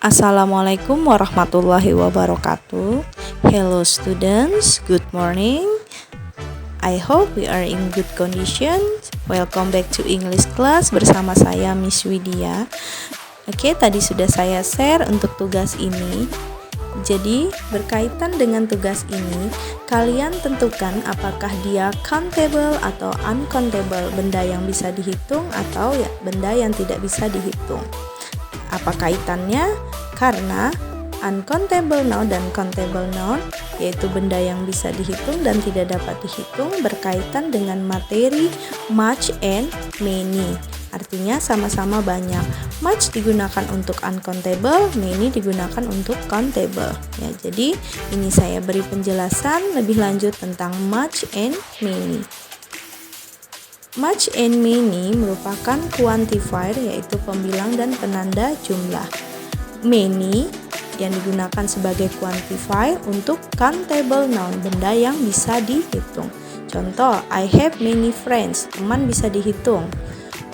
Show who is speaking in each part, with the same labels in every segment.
Speaker 1: Assalamualaikum warahmatullahi wabarakatuh. Hello students, good morning. I hope we are in good condition. Welcome back to English class bersama saya Miss Widya. Oke, tadi sudah saya share untuk tugas ini. Jadi, berkaitan dengan tugas ini, kalian tentukan apakah dia countable atau uncountable, benda yang bisa dihitung atau ya benda yang tidak bisa dihitung. Apa kaitannya? Karena uncountable noun dan countable noun, yaitu benda yang bisa dihitung dan tidak dapat dihitung, berkaitan dengan materi much and many. Artinya sama-sama banyak. Much digunakan untuk uncountable, many digunakan untuk countable. Ya, jadi ini saya beri penjelasan lebih lanjut tentang much and many. Much and many merupakan quantifier, yaitu pembilang dan penanda jumlah. Many yang digunakan sebagai quantifier untuk countable noun, benda yang bisa dihitung. Contoh, I have many friends, teman bisa dihitung.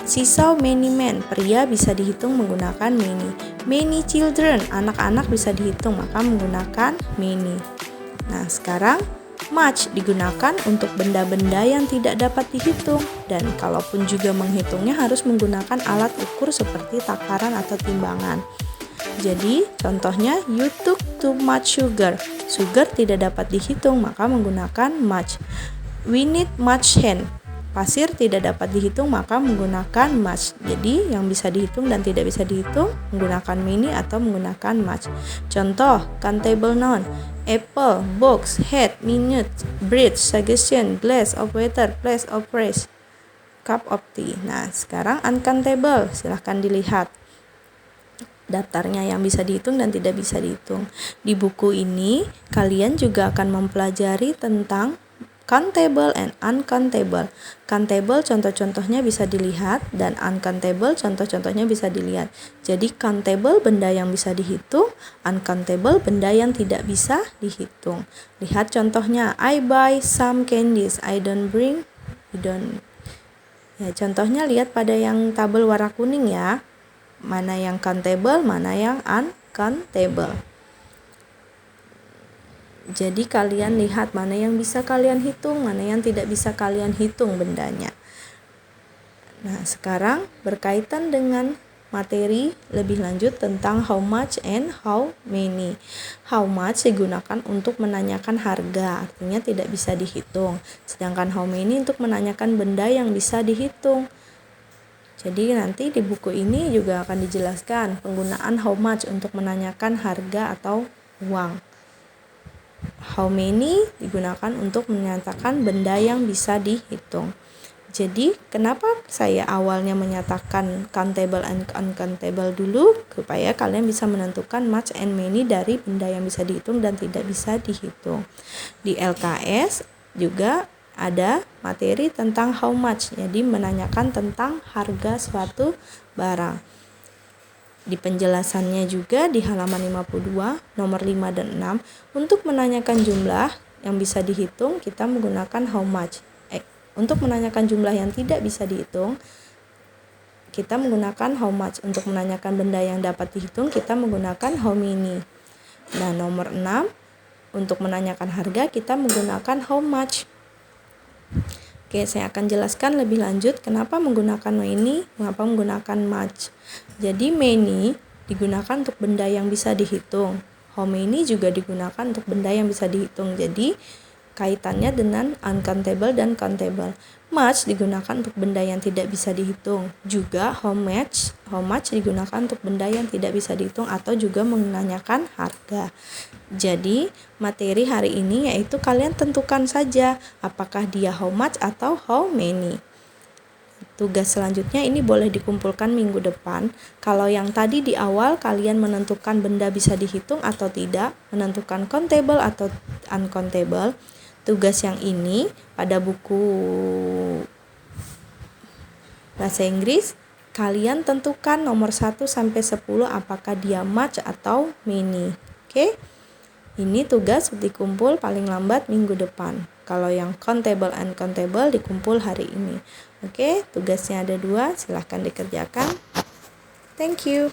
Speaker 1: She saw many men, pria bisa dihitung menggunakan many. Many children, anak-anak bisa dihitung maka menggunakan many. Nah, sekarang much digunakan untuk benda-benda yang tidak dapat dihitung, dan kalaupun juga menghitungnya harus menggunakan alat ukur seperti takaran atau timbangan. Jadi contohnya, you took too much sugar. Sugar tidak dapat dihitung maka menggunakan much. We need much sand. Pasir tidak dapat dihitung maka menggunakan much. Jadi yang bisa dihitung dan tidak bisa dihitung menggunakan many atau menggunakan much. Contoh, countable noun: apple, box, hat, minute, bridge, suggestion, glass of water, place of rice, cup of tea. Nah, sekarang uncountable, silahkan dilihat daftarnya yang bisa dihitung dan tidak bisa dihitung. Di buku ini kalian juga akan mempelajari tentang countable and uncountable. Countable contoh-contohnya bisa dilihat, dan uncountable contoh-contohnya bisa dilihat. Jadi countable benda yang bisa dihitung, uncountable benda yang tidak bisa dihitung. Lihat contohnya, I buy some candies, I don't bring, you don't. Ya, contohnya lihat pada yang tabel warna kuning ya. Mana yang countable, mana yang uncountable. Jadi kalian lihat mana yang bisa kalian hitung, mana yang tidak bisa kalian hitung bendanya. Nah, sekarang berkaitan dengan materi lebih lanjut tentang how much and how many. How much digunakan untuk menanyakan harga, artinya tidak bisa dihitung. Sedangkan how many untuk menanyakan benda yang bisa dihitung. Jadi nanti di buku ini juga akan dijelaskan penggunaan how much untuk menanyakan harga atau uang. How many digunakan untuk menyatakan benda yang bisa dihitung. Jadi kenapa saya awalnya menyatakan countable and uncountable dulu, supaya kalian bisa menentukan much and many dari benda yang bisa dihitung dan tidak bisa dihitung. Di LKS juga ada materi tentang how much, jadi menanyakan tentang harga suatu barang. Di penjelasannya juga di halaman 52, nomor 5 dan 6, untuk menanyakan jumlah yang bisa dihitung kita menggunakan how much. Untuk menanyakan jumlah yang tidak bisa dihitung kita menggunakan how much. Untuk menanyakan benda yang dapat dihitung kita menggunakan how many. Nah, nomor 6, untuk menanyakan harga kita menggunakan how much. Oke, saya akan jelaskan lebih lanjut kenapa menggunakan many, mengapa menggunakan much. Jadi many digunakan untuk benda yang bisa dihitung. How many juga digunakan untuk benda yang bisa dihitung. Jadi kaitannya dengan uncountable dan countable. Much digunakan untuk benda yang tidak bisa dihitung. Juga how much digunakan untuk benda yang tidak bisa dihitung atau juga menanyakan harga. Jadi materi hari ini yaitu kalian tentukan saja apakah dia how much atau how many. Tugas selanjutnya ini boleh dikumpulkan minggu depan. Kalau yang tadi di awal kalian menentukan benda bisa dihitung atau tidak, menentukan countable atau uncountable. Tugas yang ini pada buku bahasa Inggris, kalian tentukan nomor 1 sampai 10 apakah dia much atau many. Oke? Ini tugas dikumpul paling lambat minggu depan. Kalau yang countable and uncountable dikumpul hari ini. Oke, tugasnya ada 2, silahkan dikerjakan. Thank you.